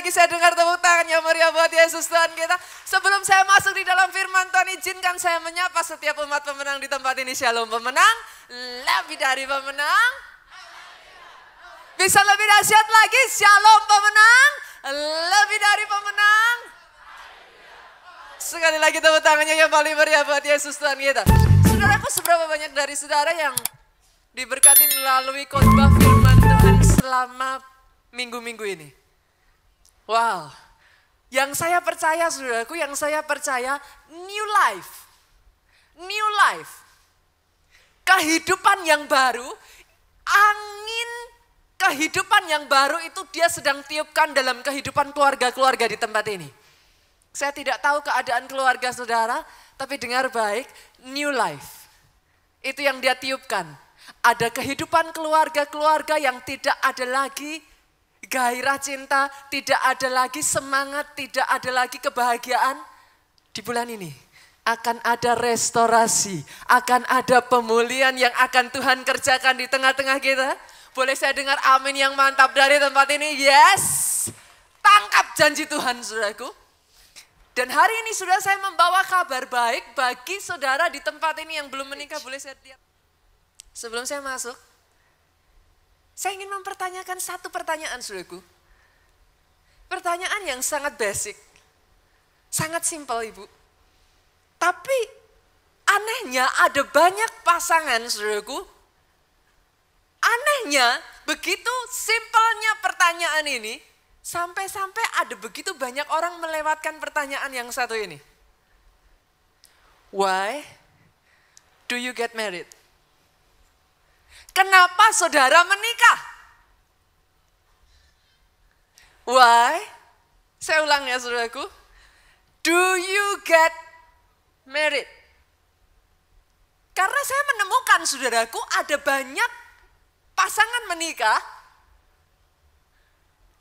lagi saya dengar tepuk tangan yang meriah buat Yesus Tuhan kita. Sebelum saya masuk di dalam firman Tuhan, izinkan saya menyapa setiap umat pemenang di tempat ini. Shalom pemenang, lebih dari pemenang. Bisa lebih dahsyat lagi, shalom pemenang, lebih dari pemenang. Sekali lagi tepuk tangannya yang paling meriah buat Yesus Tuhan kita. Saudaraku, seberapa banyak dari saudara yang diberkati melalui khotbah firman Tuhan selama minggu-minggu ini? Wow, yang saya percaya saudaraku, yang saya percaya new life. New life. Kehidupan yang baru, angin kehidupan yang baru itu dia sedang tiupkan dalam kehidupan keluarga-keluarga di tempat ini. Saya tidak tahu keadaan keluarga saudara, tapi dengar baik, new life. Itu yang dia tiupkan. Ada kehidupan keluarga-keluarga yang tidak ada lagi gairah cinta, tidak ada lagi semangat, tidak ada lagi kebahagiaan. Di bulan ini akan ada restorasi, akan ada pemulihan yang akan Tuhan kerjakan di tengah-tengah kita. Boleh saya dengar amin yang mantap dari tempat ini? Yes, tangkap janji Tuhan saudaraku. Dan hari ini sudah saya membawa kabar baik bagi saudara di tempat ini yang belum menikah. Boleh saya lihat? Sebelum saya masuk, saya ingin mempertanyakan satu pertanyaan saudaraku. Pertanyaan yang sangat basic, sangat simpel ibu. Tapi anehnya ada banyak pasangan saudaraku. Anehnya begitu simpelnya pertanyaan ini, sampai-sampai ada begitu banyak orang melewatkan pertanyaan yang satu ini. Why do you get married? Kenapa saudara menikah? Why? Saya ulang ya saudaraku. Do you get married? Karena saya menemukan saudaraku ada banyak pasangan menikah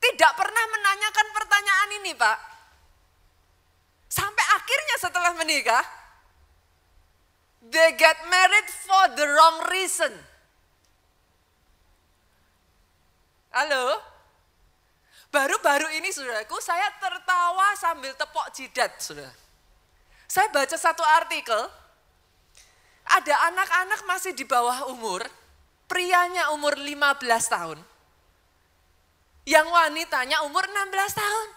tidak pernah menanyakan pertanyaan ini Pak. Sampai akhirnya setelah menikah, they get married for the wrong reason. Halo? Baru-baru ini saudaraku, saya tertawa sambil tepok jidat saudara. Saya baca satu artikel, ada anak-anak masih di bawah umur, prianya umur 15 tahun. Yang wanitanya umur 16 tahun.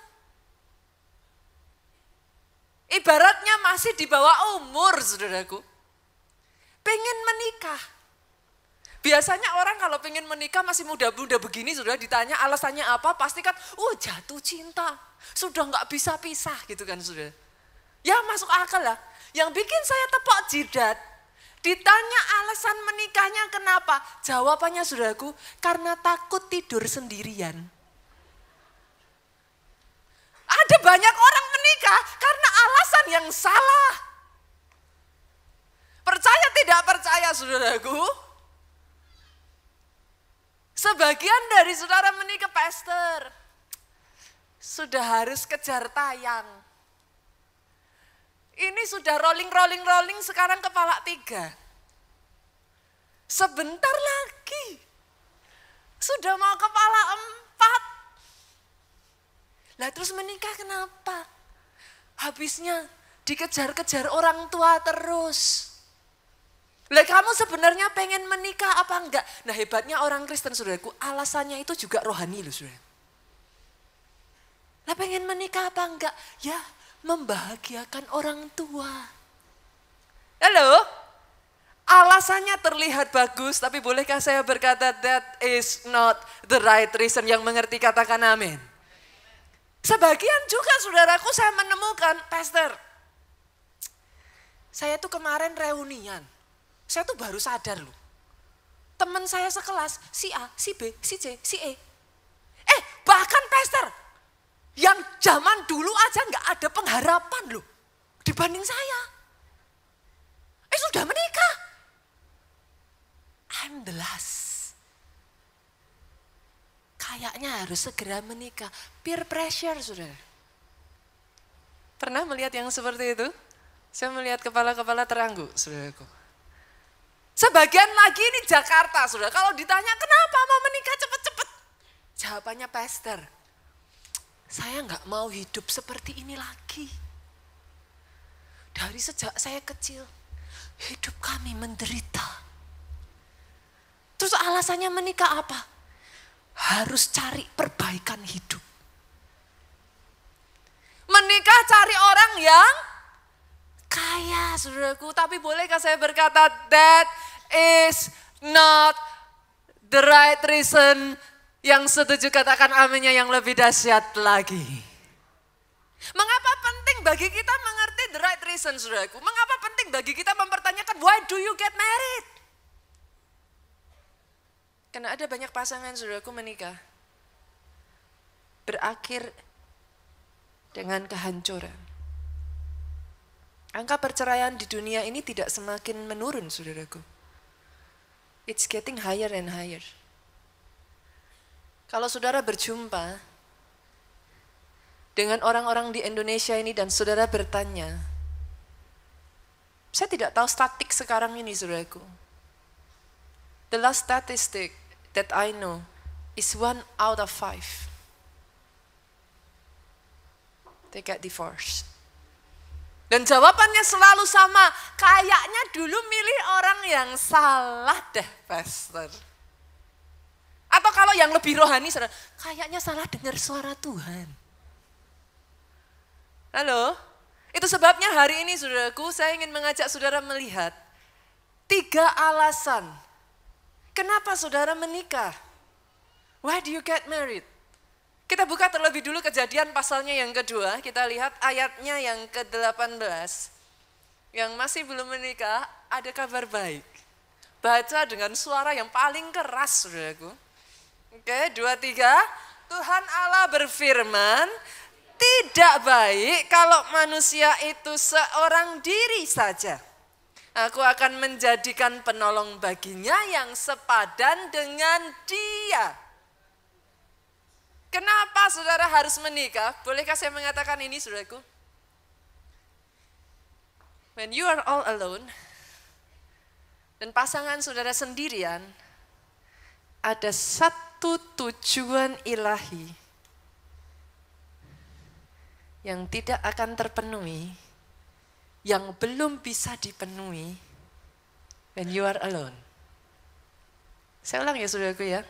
Ibaratnya masih di bawah umur saudaraku. Pengen menikah. Biasanya orang kalau pengen menikah masih muda-muda begini sudah ditanya alasannya apa, pasti kan jatuh cinta. Sudah nggak bisa pisah gitu kan sudah. Ya masuk akal lah. Yang bikin saya tepok jidat, ditanya alasan menikahnya kenapa? Jawabannya saudaraku, karena takut tidur sendirian. Ada banyak orang menikah karena alasan yang salah. Percaya tidak percaya saudaraku? Sebagian dari saudara menikah pastor, sudah harus kejar tayang. Ini sudah rolling sekarang kepala 3. Sebentar lagi, sudah mau kepala 4. Lah terus menikah kenapa? Habisnya dikejar-kejar orang tua terus. Lah kamu sebenarnya pengen menikah apa enggak? Nah hebatnya orang Kristen saudaraku, alasannya itu juga rohani loh saudara. Lah pengen menikah apa enggak? Ya membahagiakan orang tua. Halo? Alasannya terlihat bagus, tapi bolehkah saya berkata that is not the right reason? Yang mengerti katakan amin. Sebagian juga saudaraku saya menemukan, pastor, saya tuh kemarin reunian, saya tuh baru sadar loh. Teman saya sekelas, si A, si B, si C, si E. Bahkan pastor, yang zaman dulu aja gak ada pengharapan loh, dibanding saya. Sudah menikah. I'm the last. Kayaknya harus segera menikah. Peer pressure saudara. Pernah melihat yang seperti itu? Saya melihat kepala-kepala teranggu saudaraku. Sebagian lagi ini Jakarta saudara. Kalau ditanya kenapa mau menikah cepet-cepet? Jawabannya pastor. Saya nggak mau hidup seperti ini lagi. Dari sejak saya kecil, hidup kami menderita. Terus alasannya menikah apa? Harus cari perbaikan hidup. Menikah cari orang yang kaya, saudaraku. Tapi bolehkah saya berkata, that is not the right reason. Yang setuju katakan aminnya yang lebih dahsyat lagi. Mengapa penting bagi kita mengerti the right reason, saudaraku? Mengapa penting bagi kita mempertanyakan why do you get married? Karena ada banyak pasangan, saudaraku, menikah berakhir dengan kehancuran. Angka perceraian di dunia ini tidak semakin menurun, saudaraku. It's getting higher and higher. Kalau saudara berjumpa dengan orang-orang di Indonesia ini dan saudara bertanya, saya tidak tahu statistik sekarang ini, saudaraku. The last statistic that I know is 1 out of 5. They get divorced. Dan jawabannya selalu sama, kayaknya dulu milih orang yang salah deh, pastor. Atau kalau yang lebih rohani, saudara, kayaknya salah dengar suara Tuhan. Halo? Itu sebabnya hari ini, saudaraku, saya ingin mengajak saudara melihat 3 alasan kenapa saudara menikah. Why do you get married? Kita buka terlebih dulu Kejadian pasalnya yang kedua. Kita lihat ayatnya yang ke-18. Yang masih belum menikah, ada kabar baik. Baca dengan suara yang paling keras, saudaraku. Oke, 2, 3. Tuhan Allah berfirman, tidak baik kalau manusia itu seorang diri saja. Aku akan menjadikan penolong baginya yang sepadan dengan dia. Kenapa saudara harus menikah? Bolehkah saya mengatakan ini, saudaraku? When you are all alone, dan pasangan saudara sendirian, ada satu tujuan ilahi yang tidak akan terpenuhi, yang belum bisa dipenuhi when you are alone. Saya ulang ya, saudaraku ya.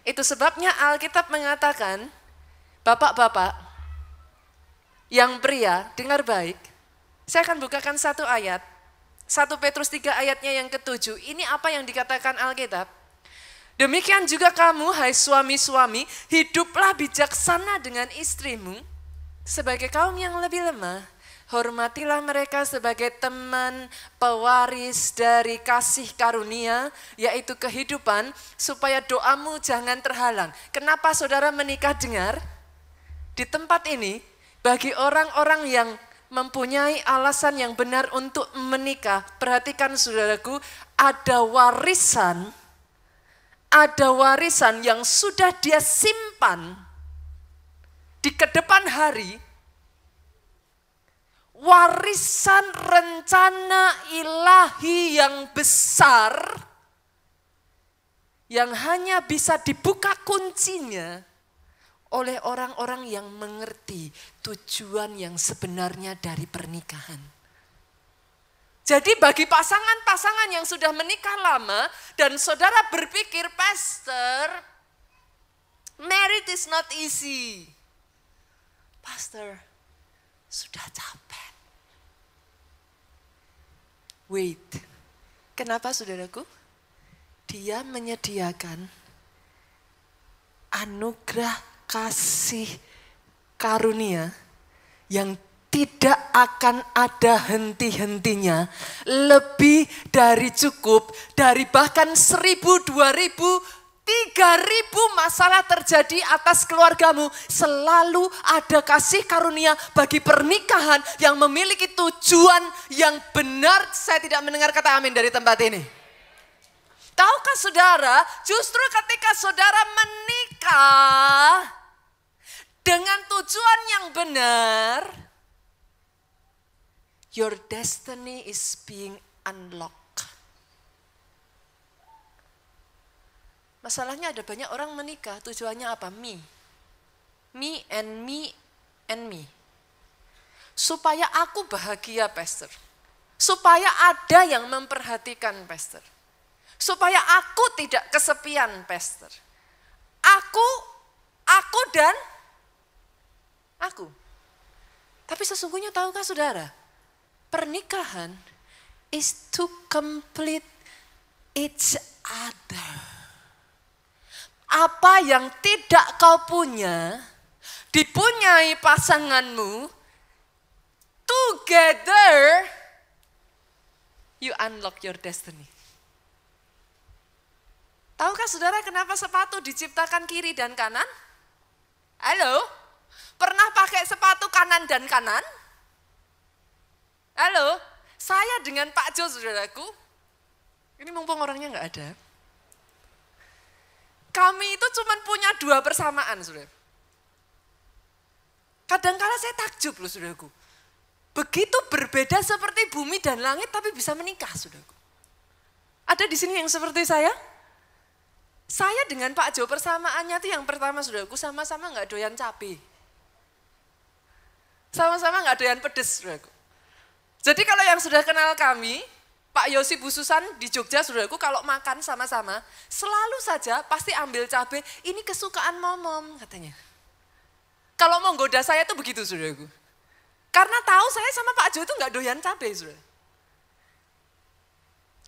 Itu sebabnya Alkitab mengatakan, bapak-bapak yang pria, dengar baik. Saya akan bukakan satu ayat, 1 Petrus 3 ayatnya yang ke-7. Ini apa yang dikatakan Alkitab. Demikian juga kamu, hai suami-suami, hiduplah bijaksana dengan istrimu sebagai kaum yang lebih lemah. Hormatilah mereka sebagai teman pewaris dari kasih karunia, yaitu kehidupan, supaya doamu jangan terhalang. Kenapa saudara menikah? Dengar, di tempat ini, bagi orang-orang yang mempunyai alasan yang benar untuk menikah, perhatikan saudaraku, ada warisan yang sudah dia simpan di kedepan hari. Warisan rencana ilahi yang besar yang hanya bisa dibuka kuncinya oleh orang-orang yang mengerti tujuan yang sebenarnya dari pernikahan. Jadi bagi pasangan-pasangan yang sudah menikah lama dan saudara berpikir, pastor, married is not easy. Pastor, sudah capek. Wait, kenapa saudaraku? Dia menyediakan anugerah kasih karunia yang tidak akan ada henti-hentinya, lebih dari cukup, dari bahkan 1.000, 2.000, 3.000 masalah terjadi atas keluargamu, selalu ada kasih karunia bagi pernikahan yang memiliki tujuan yang benar. Saya tidak mendengar kata amin dari tempat ini. Tahukah saudara, justru ketika saudara menikah dengan tujuan yang benar, your destiny is being unlocked. Masalahnya ada banyak orang menikah, tujuannya apa? Me. Me and me and me. Supaya aku bahagia, Pastor. Supaya ada yang memperhatikan, Pastor. Supaya aku tidak kesepian, Pastor. Aku dan aku. Tapi sesungguhnya tahukah saudara? Pernikahan is to complete each other. Apa yang tidak kau punya, dipunyai pasanganmu, together you unlock your destiny. Tahukah saudara kenapa sepatu diciptakan kiri dan kanan? Halo? Pernah pakai sepatu kanan dan kanan? Halo? Saya dengan Pak Jo, saudaraku. Ini mumpung orangnya nggak ada. Kami itu cuma punya 2 persamaan, saudara. Kadang-kala saya takjub loh, saudaraku. Begitu berbeda seperti bumi dan langit, tapi bisa menikah, saudaraku. Ada di sini yang seperti saya? Saya dengan Pak Jo persamaannya itu yang pertama, saudaraku, sama-sama nggak doyan cabai. Sama-sama nggak doyan pedes, saudaraku. Jadi kalau yang sudah kenal kami, Pak Yosi Bususan di Jogja, saudaraku, kalau makan sama-sama, selalu saja pasti ambil cabai, ini kesukaan momom, katanya. Kalau mau goda saya tuh begitu, saudaraku. Karena tahu saya sama Pak Jo itu nggak doyan cabai, saudara.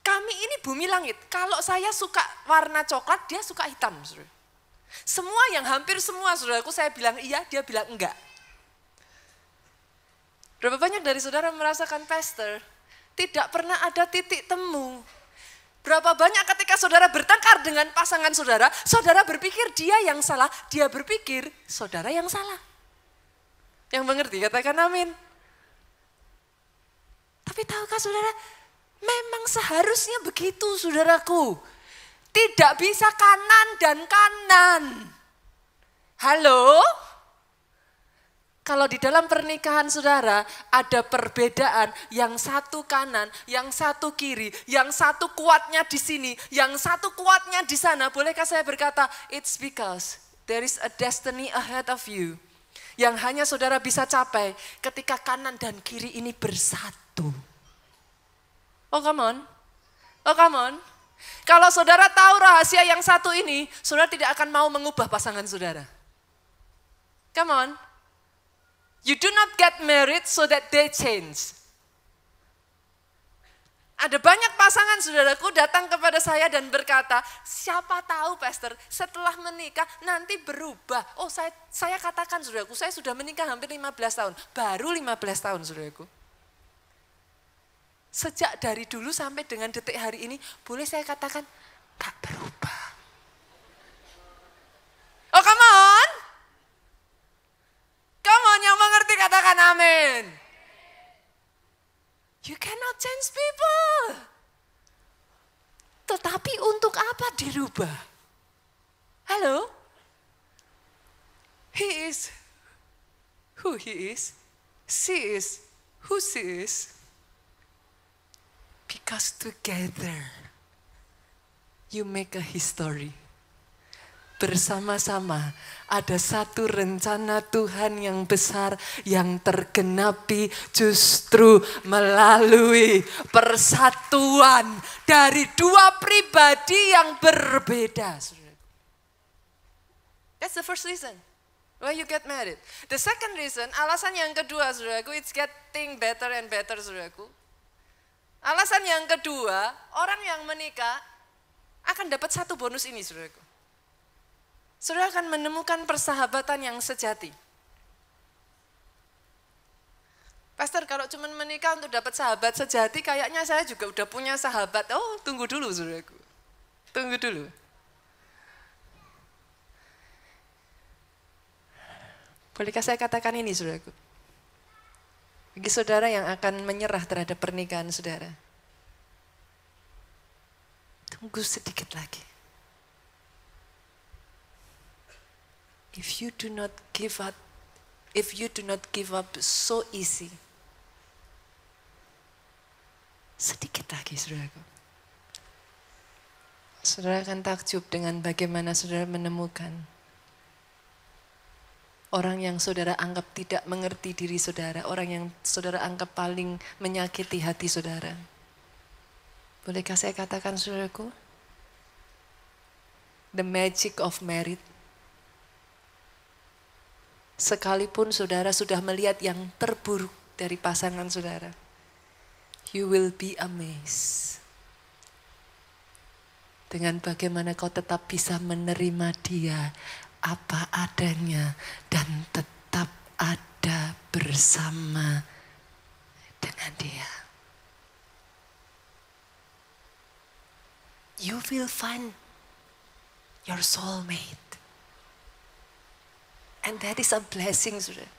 Kami ini bumi langit, kalau saya suka warna coklat, dia suka hitam, saudara. Semua yang hampir semua, saudaraku, saya bilang iya, dia bilang enggak. Berapa banyak dari saudara merasakan, Pastor, tidak pernah ada titik temu. Berapa banyak ketika saudara bertengkar dengan pasangan saudara, saudara berpikir dia yang salah, dia berpikir saudara yang salah. Yang mengerti katakan amin. Tapi tahukah saudara, memang seharusnya begitu, saudaraku. Tidak bisa kanan dan kanan. Halo? Kalau di dalam pernikahan saudara ada perbedaan, yang satu kanan, yang satu kiri, yang satu kuatnya di sini, yang satu kuatnya di sana. Bolehkah saya berkata, it's because there is a destiny ahead of you. Yang hanya saudara bisa capai ketika kanan dan kiri ini bersatu. Oh come on, oh come on. Kalau saudara tahu rahasia yang satu ini, saudara tidak akan mau mengubah pasangan saudara. Come on. You do not get married so that they change. Ada banyak pasangan saudaraku datang kepada saya dan berkata, siapa tahu Pastor setelah menikah nanti berubah. Oh saya katakan saudaraku, saya sudah menikah hampir 15 tahun. Baru 15 tahun saudaraku. Sejak dari dulu sampai dengan detik hari ini, boleh saya katakan gak berubah. Oh come on. Come on, yang mengerti katakan amin. You cannot change people. Tetapi untuk apa dirubah? Halo? He is who he is. She is who she is. Because together you make a history. Bersama-sama ada satu rencana Tuhan yang besar yang tergenapi justru melalui persatuan dari 2 pribadi yang berbeda. That's the first reason why you get married. The second reason, alasan yang kedua saudaraku, it's getting better and better saudaraku. Alasan yang kedua, orang yang menikah akan dapat satu bonus ini saudaraku. Saudara akan menemukan persahabatan yang sejati. Pastor, kalau cuma menikah untuk dapat sahabat sejati, kayaknya saya juga udah punya sahabat. Oh, tunggu dulu saudaraku. Tunggu dulu. Bolehkah saya katakan ini saudaraku? Bagi saudara yang akan menyerah terhadap pernikahan saudara. Tunggu sedikit lagi. If you do not give up so easy. Sedikit lagi saudaraku. Saudara akan takjub dengan bagaimana saudara menemukan Orang yang saudara anggap tidak mengerti diri saudara, orang yang saudara anggap paling menyakiti hati saudara. Bolehkah saya katakan saudaraku? The magic of marriage. Sekalipun saudara sudah melihat yang terburuk dari pasangan saudara, you will be amazed. Dengan bagaimana kau tetap bisa menerima dia apa adanya dan tetap ada bersama dengan dia. You will find your soulmate. And that is a blessing, saudara.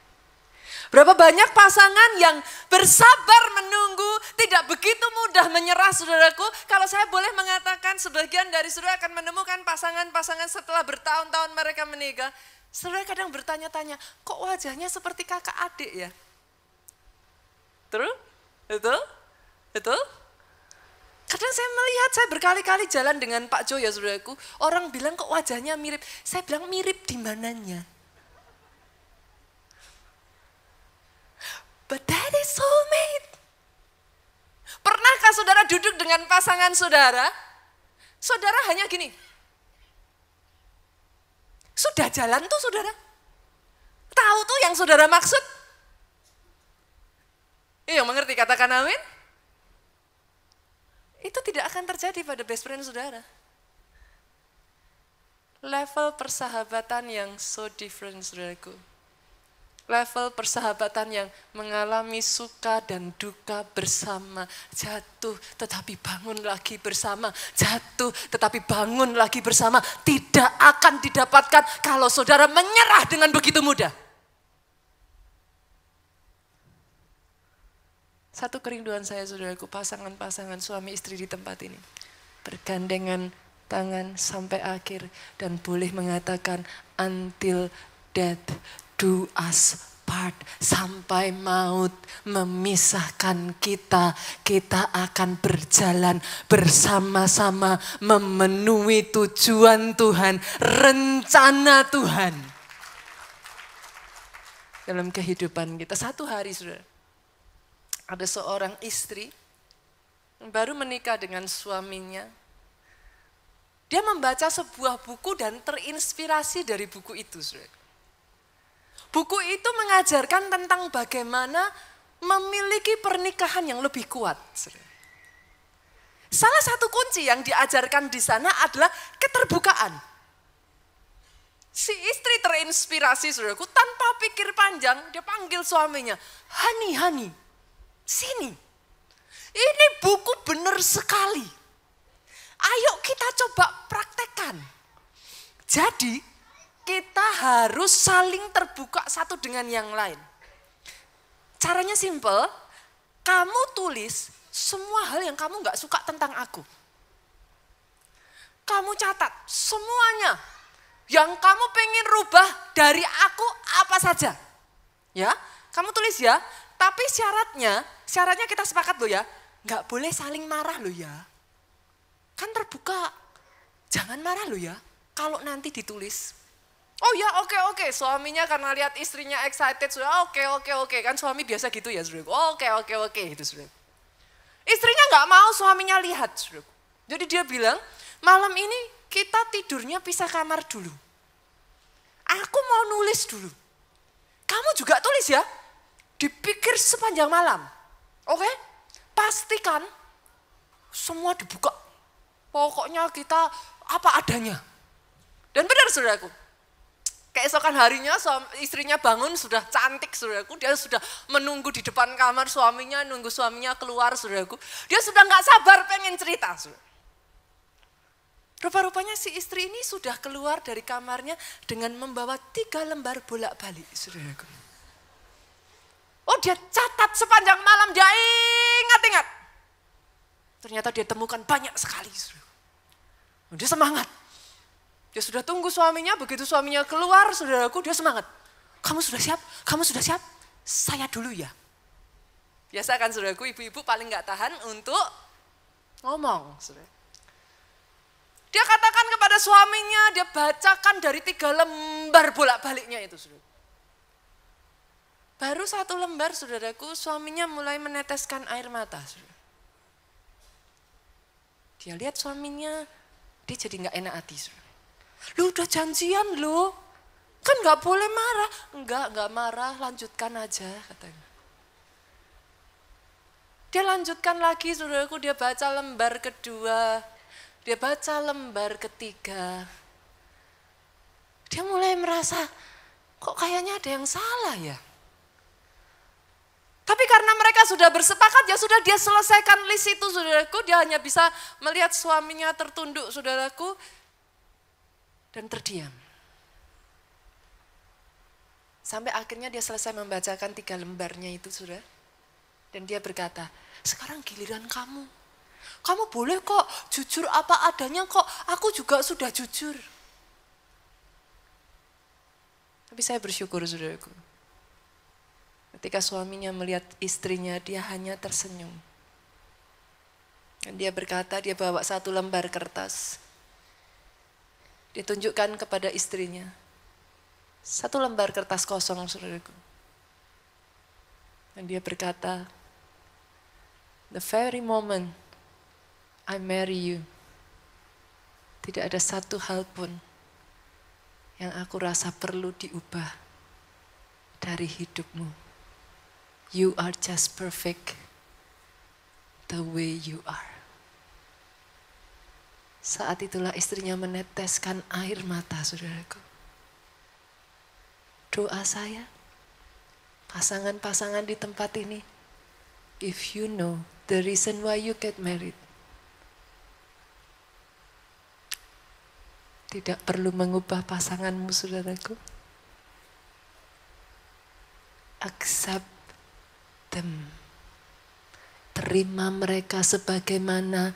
Berapa banyak pasangan yang bersabar menunggu, tidak begitu mudah menyerah, saudaraku. Kalau saya boleh mengatakan, sebagian dari saudara akan menemukan pasangan-pasangan setelah bertahun-tahun mereka menikah. Saudara kadang bertanya-tanya, kok wajahnya seperti kakak adik ya? Betul? Betul? Betul? Kadang saya melihat, saya berkali-kali jalan dengan Pak Jo ya saudaraku. Orang bilang kok wajahnya mirip. Saya bilang mirip di mananya? But that is soulmate. Pernahkah saudara duduk dengan pasangan saudara? Saudara hanya gini. Sudah jalan tuh saudara. Tahu tuh yang saudara maksud. Iya mengerti, katakan amin. Itu tidak akan terjadi pada best friend saudara. Level persahabatan yang so different saudaraku. Level persahabatan yang mengalami suka dan duka bersama. Jatuh tetapi bangun lagi bersama. Jatuh tetapi bangun lagi bersama. Tidak akan didapatkan kalau saudara menyerah dengan begitu mudah. Satu kerinduan saya saudaraku, pasangan-pasangan suami istri di tempat ini. Bergandengan tangan sampai akhir dan boleh mengatakan until death do us part, sampai maut memisahkan kita, kita akan berjalan bersama-sama memenuhi tujuan Tuhan, rencana Tuhan dalam kehidupan kita. Satu hari saudara, ada seorang istri yang baru menikah dengan suaminya. Dia membaca sebuah buku dan terinspirasi dari buku itu saudara. Buku itu mengajarkan tentang bagaimana memiliki pernikahan yang lebih kuat. Salah satu kunci yang diajarkan di sana adalah keterbukaan. Si istri terinspirasi, saudaraku, tanpa pikir panjang, dia panggil suaminya, "Honey, honey, sini. Ini buku benar sekali. Ayo kita coba praktekkan." Jadi, kita harus saling terbuka satu dengan yang lain. Caranya simple, kamu tulis semua hal yang kamu gak suka tentang aku. Kamu catat semuanya yang kamu pengen rubah dari aku apa saja. Ya, kamu tulis ya, tapi syaratnya kita sepakat loh ya, gak boleh saling marah loh ya. Kan terbuka, jangan marah loh ya kalau nanti ditulis. Oh ya oke, suaminya karena lihat istrinya excited sudah oke, kan suami biasa gitu ya saudara. Oke itu saudara. Istrinya nggak mau suaminya lihat saudara. Jadi dia bilang malam ini kita tidurnya pisah kamar dulu. Aku mau nulis dulu. Kamu juga tulis ya. Dipikir sepanjang malam. Oke? Pastikan semua dibuka. Pokoknya kita apa adanya. Dan benar saudaraku. Keesokan harinya istrinya bangun sudah cantik saudaraku. Dia sudah menunggu di depan kamar suaminya, nunggu suaminya keluar saudaraku. Dia sudah gak sabar pengen cerita saudara. Rupa-rupanya si istri ini sudah keluar dari kamarnya dengan membawa 3 lembar bolak-balik saudaraku. Oh dia catat sepanjang malam, dia ingat-ingat. Ternyata dia temukan banyak sekali saudaraku. Dia semangat. Dia sudah tunggu suaminya, begitu suaminya keluar, saudaraku, dia semangat. Kamu sudah siap? Kamu sudah siap? Saya dulu ya. Biasa kan saudaraku, ibu-ibu paling gak tahan untuk ngomong. Saudara. Dia katakan kepada suaminya, dia bacakan dari 3 lembar bolak-baliknya itu. Saudara. Baru 1 lembar saudaraku, suaminya mulai meneteskan air mata. Dia lihat suaminya, dia jadi gak enak hati. Lu udah janjian lu, kan gak boleh marah. Enggak marah, lanjutkan aja katanya. Dia lanjutkan lagi saudaraku, dia baca lembar kedua, dia baca lembar ketiga. Dia mulai merasa, kok kayaknya ada yang salah ya. Tapi karena mereka sudah bersepakat, ya sudah dia selesaikan list itu saudaraku. Dia hanya bisa melihat suaminya tertunduk saudaraku dan terdiam. Sampai akhirnya dia selesai membacakan 3 lembarnya itu saudara. Dan dia berkata, sekarang giliran kamu. Kamu boleh kok jujur apa adanya kok, aku juga sudah jujur. Tapi saya bersyukur saudaraku. Ketika suaminya melihat istrinya, dia hanya tersenyum. Dan dia berkata, dia bawa 1 lembar kertas. Dia tunjukkan kepada istrinya. 1 lembar kertas kosong saudaraku. Dan dia berkata, the very moment I marry you, tidak ada satu hal pun yang aku rasa perlu diubah dari hidupmu. You are just perfect the way you are. Saat itulah istrinya meneteskan air mata saudaraku. Doa saya, pasangan-pasangan di tempat ini, if you know the reason why you get married, tidak perlu mengubah pasanganmu saudaraku. Accept them. Terima mereka sebagaimana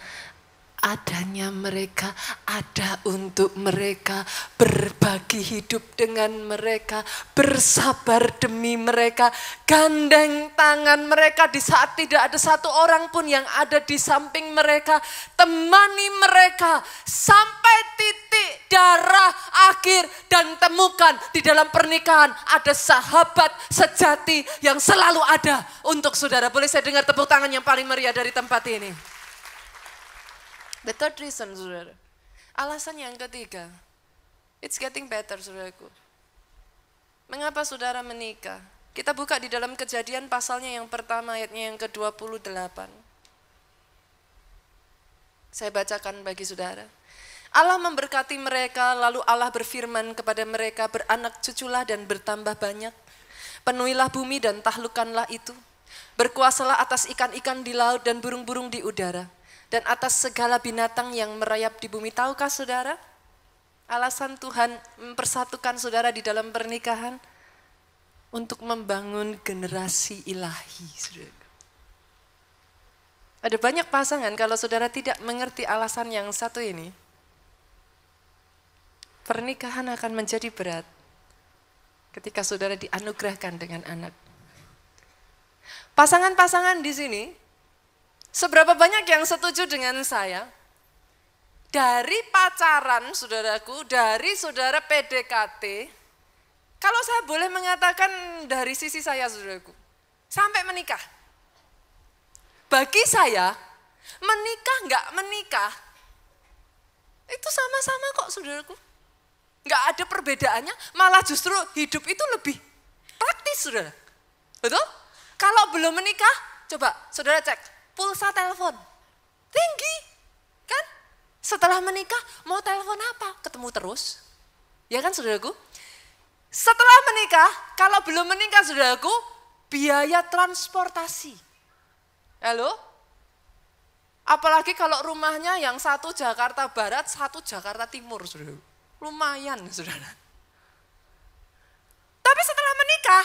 adanya mereka, ada untuk mereka, berbagi hidup dengan mereka, bersabar demi mereka, gandeng tangan mereka di saat tidak ada satu orang pun yang ada di samping mereka, temani mereka sampai titik darah akhir dan temukan di dalam pernikahan ada sahabat sejati yang selalu ada untuk saudara. Boleh saya dengar tepuk tangan yang paling meriah dari tempat ini? The third reason, saudara. Alasan yang ketiga. It's getting better, saudaraku. Mengapa saudara menikah? Kita buka di dalam Kejadian pasalnya yang pertama, ayatnya yang ke-28. Saya bacakan bagi saudara. Allah memberkati mereka, lalu Allah berfirman kepada mereka, beranak cuculah dan bertambah banyak. Penuhilah bumi dan taklukkanlah itu. Berkuasalah atas ikan-ikan di laut dan burung-burung di udara. Dan atas segala binatang yang merayap di bumi. Tahukah saudara? Alasan Tuhan mempersatukan saudara di dalam pernikahan untuk membangun generasi ilahi. Saudara. Ada banyak pasangan kalau saudara tidak mengerti alasan yang satu ini, pernikahan akan menjadi berat ketika saudara dianugerahkan dengan anak. Pasangan-pasangan di sini, seberapa banyak yang setuju dengan saya? Dari pacaran saudaraku, dari saudara PDKT, kalau saya boleh mengatakan dari sisi saya saudaraku, sampai menikah. Bagi saya, menikah nggak menikah, itu sama-sama kok saudaraku. Nggak ada perbedaannya, malah justru hidup itu lebih praktis saudara. Betul? Kalau belum menikah, coba saudara cek. Pulsa telepon, tinggi, kan? Setelah menikah, mau telepon apa? Ketemu terus, ya kan saudaraku? Setelah menikah, kalau belum menikah saudaraku, biaya transportasi. Halo? Apalagi kalau rumahnya yang satu Jakarta Barat, satu Jakarta Timur, saudaraku. Lumayan, saudara. Tapi setelah menikah,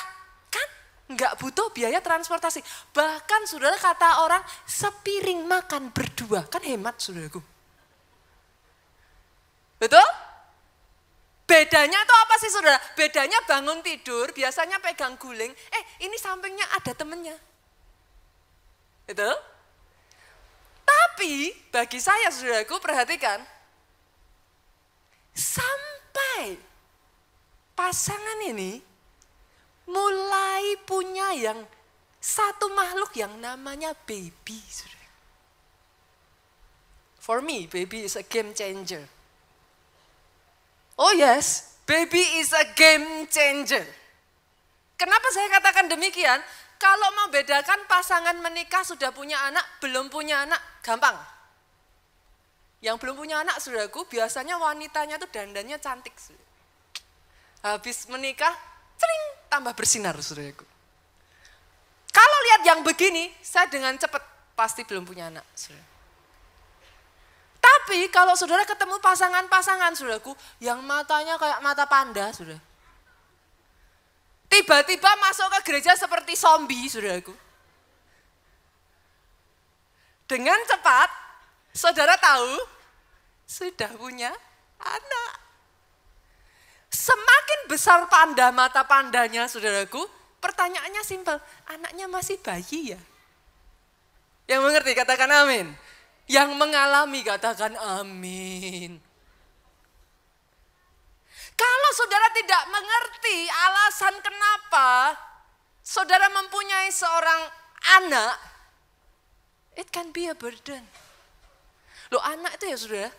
kan? Enggak butuh biaya transportasi. Bahkan saudara kata orang sepiring makan berdua. Kan hemat saudaraku. Betul? Bedanya itu apa sih saudara? Bedanya bangun tidur biasanya pegang guling. Ini sampingnya ada temennya. Betul? Tapi bagi saya saudaraku perhatikan. Sampai pasangan ini mulai punya yang satu makhluk yang namanya baby. For me, baby is a game changer. Oh yes, baby is a game changer. Kenapa saya katakan demikian? Kalau mau bedakan pasangan menikah sudah punya anak, belum punya anak, gampang. Yang belum punya anak, saudaraku, biasanya wanitanya tuh dandannya cantik. Habis menikah, cering, tambah bersinar, saudaraku. Kalau lihat yang begini, saya dengan cepat pasti belum punya anak, saudara. Tapi kalau saudara ketemu pasangan-pasangan, saudaraku, yang matanya kayak mata panda, saudara. Tiba-tiba masuk ke gereja seperti zombie, saudaraku. Dengan cepat, saudara tahu, sudah punya anak. Semakin besar panda mata pandanya, saudaraku, pertanyaannya simpel, anaknya masih bayi ya? Yang mengerti katakan amin. Yang mengalami katakan amin. Kalau saudara tidak mengerti alasan kenapa saudara mempunyai seorang anak, it can be a burden. Loh, anak itu ya saudara,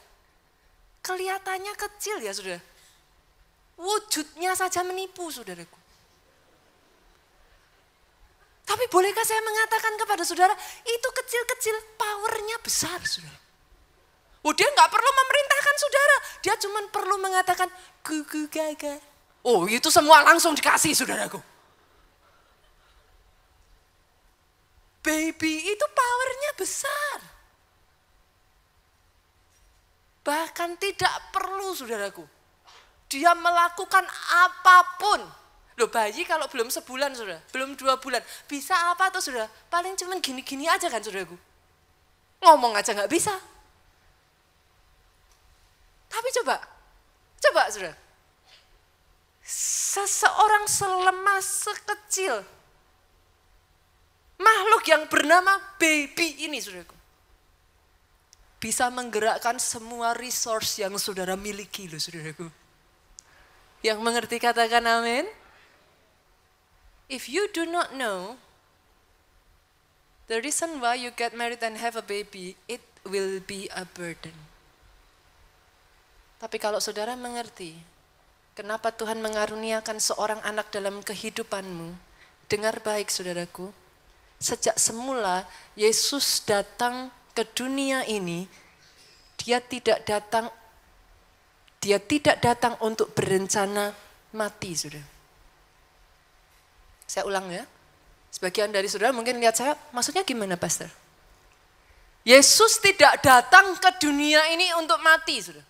kelihatannya kecil ya saudara. Wujudnya saja menipu saudaraku. Tapi bolehkah saya mengatakan kepada saudara, itu kecil-kecil, powernya besar saudara. Oh, dia nggak perlu memerintahkan saudara, dia cuma perlu mengatakan gugu gaga. Oh, itu semua langsung dikasih saudaraku. Baby itu powernya besar. Bahkan tidak perlu saudaraku. Dia melakukan apapun. Loh, bayi kalau belum sebulan saudara, belum 2 bulan, bisa apa tuh saudara? Paling cuma gini-gini aja kan saudaraku. Ngomong aja nggak bisa. Tapi coba saudara. Seseorang selemah sekecil makhluk yang bernama baby ini saudaraku. Bisa menggerakkan semua resource yang saudara miliki loh saudaraku. Yang mengerti katakan amin. If you do not know the reason why you get married and have a baby, it will be a burden. Tapi kalau saudara mengerti, kenapa Tuhan mengaruniakan seorang anak dalam kehidupanmu, dengar baik saudaraku, sejak semula Yesus datang ke dunia ini, dia tidak datang untuk berencana mati, saudara. Saya ulang ya, sebagian dari saudara mungkin lihat saya, maksudnya gimana pastor? Yesus tidak datang ke dunia ini untuk mati, saudara.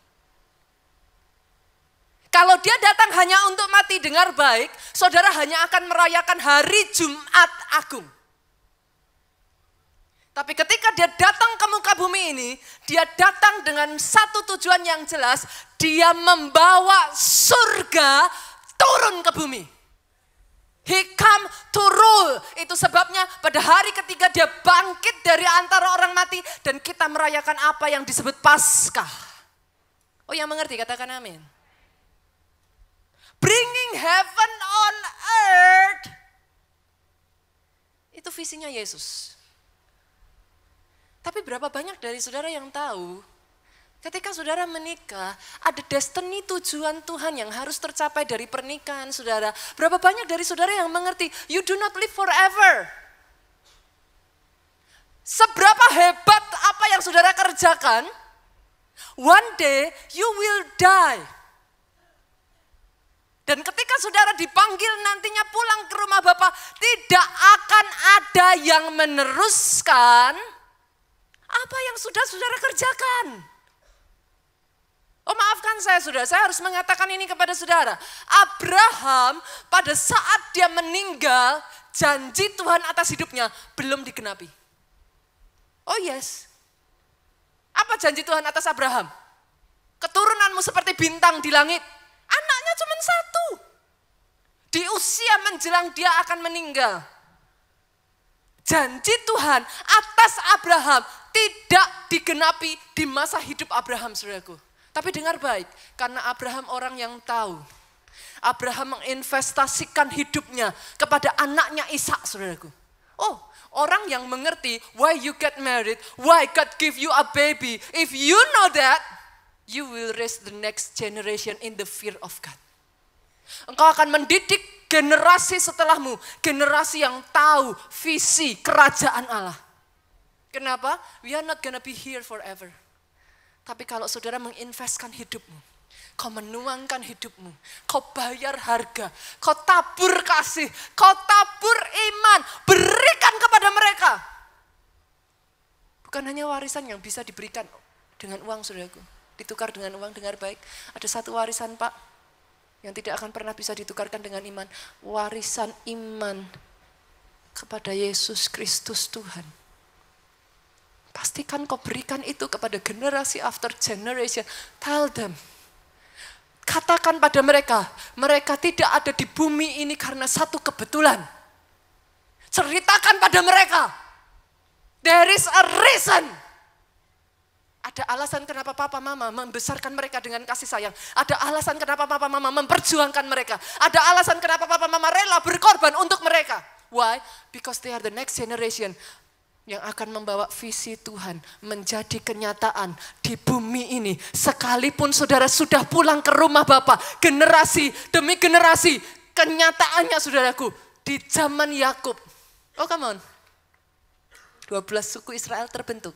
Kalau dia datang hanya untuk mati, dengar baik, saudara hanya akan merayakan hari Jumat Agung. Tapi ketika dia datang ke muka bumi ini, dia datang dengan satu tujuan yang jelas, dia membawa surga turun ke bumi. He come to rule. Itu sebabnya pada hari ketiga dia bangkit dari antara orang mati dan kita merayakan apa yang disebut Paskah. Oh, yang mengerti katakan amin. Bringing heaven on earth. Itu visinya Yesus. Tapi berapa banyak dari saudara yang tahu, ketika saudara menikah, ada destiny tujuan Tuhan yang harus tercapai dari pernikahan saudara. Berapa banyak dari saudara yang mengerti, you do not live forever. Seberapa hebat apa yang saudara kerjakan, one day you will die. Dan ketika saudara dipanggil nantinya pulang ke rumah Bapa, tidak akan ada yang meneruskan apa yang sudah saudara kerjakan. Oh, maafkan saya saudara, saya harus mengatakan ini kepada saudara. Abraham pada saat dia meninggal, janji Tuhan atas hidupnya belum digenapi. Oh yes. Apa janji Tuhan atas Abraham? Keturunanmu seperti bintang di langit. Anaknya cuma 1. Di usia menjelang dia akan meninggal. Janji Tuhan atas Abraham tidak digenapi di masa hidup Abraham, saudaraku. Tapi dengar baik, karena Abraham orang yang tahu Abraham menginvestasikan hidupnya kepada anaknya Ishak, saudaraku. Oh, orang yang mengerti why you get married, why God give you a baby. If you know that, you will raise the next generation in the fear of God. Engkau akan mendidik generasi setelahmu, generasi yang tahu visi kerajaan Allah. Kenapa? We are not gonna be here forever. Tapi kalau saudara menginvestkan hidupmu, kau menuangkan hidupmu, kau bayar harga, kau tabur kasih, kau tabur iman, berikan kepada mereka. Bukan hanya warisan yang bisa diberikan dengan uang, saudaraku. Ditukar dengan uang, dengar baik. Ada satu warisan, Pak, yang tidak akan pernah bisa ditukarkan dengan iman. Warisan iman kepada Yesus Kristus Tuhan. Pastikan kau berikan itu kepada generasi after generation. Tell them. Katakan pada mereka, mereka tidak ada di bumi ini karena satu kebetulan. Ceritakan pada mereka, there is a reason. Ada alasan kenapa papa mama membesarkan mereka dengan kasih sayang. Ada alasan kenapa papa mama memperjuangkan mereka. Ada alasan kenapa papa mama rela berkorban untuk mereka. Why? Because they are the next generation yang akan membawa visi Tuhan menjadi kenyataan di bumi ini. Sekalipun saudara sudah pulang ke rumah Bapak, generasi demi generasi, kenyataannya saudaraku, di zaman Yakub. Oh come on, 12 suku Israel terbentuk.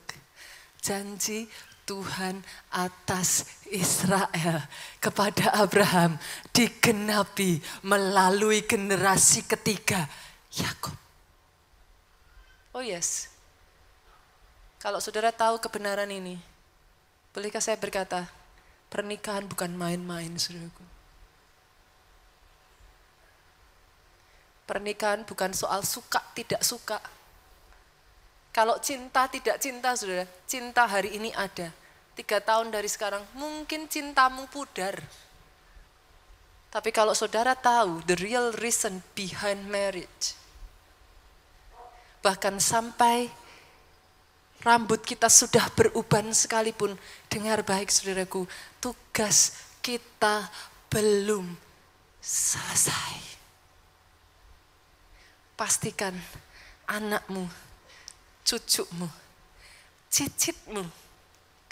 Janji Tuhan atas Israel kepada Abraham digenapi melalui generasi ketiga, Yakub. Oh yes. Kalau saudara tahu kebenaran ini, bolehkah saya berkata, pernikahan bukan main-main, saudaraku. Pernikahan bukan soal suka, tidak suka. Kalau cinta, tidak cinta, saudara, cinta hari ini ada. 3 tahun dari sekarang, mungkin cintamu pudar. Tapi kalau saudara tahu the real reason behind marriage, bahkan sampai rambut kita sudah beruban sekalipun, dengar baik saudaraku, tugas kita belum selesai. Pastikan anakmu, cucumu, cicitmu,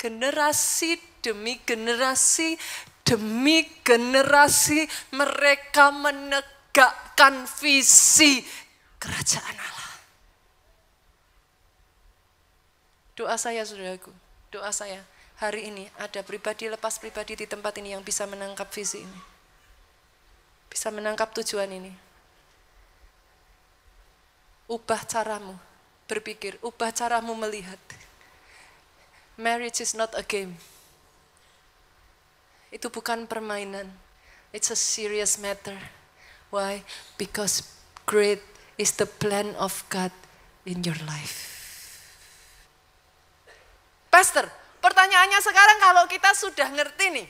generasi demi generasi demi generasi, mereka menegakkan visi kerajaan Allah. Doa saya saudaraku, doa saya hari ini ada pribadi lepas pribadi di tempat ini yang bisa menangkap visi ini. Bisa menangkap tujuan ini. Ubah caramu berpikir, ubah caramu melihat. Marriage is not a game. Itu bukan permainan. It's a serious matter. Why? Because great is the plan of God in your life. Pastor, pertanyaannya sekarang kalau kita sudah ngerti nih.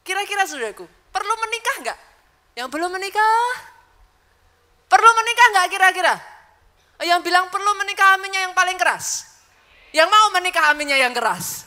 Kira-kira saudaraku, perlu menikah enggak? Yang belum menikah? Perlu menikah enggak kira-kira? Yang bilang perlu menikah aminnya yang paling keras. Yang mau menikah aminnya yang keras.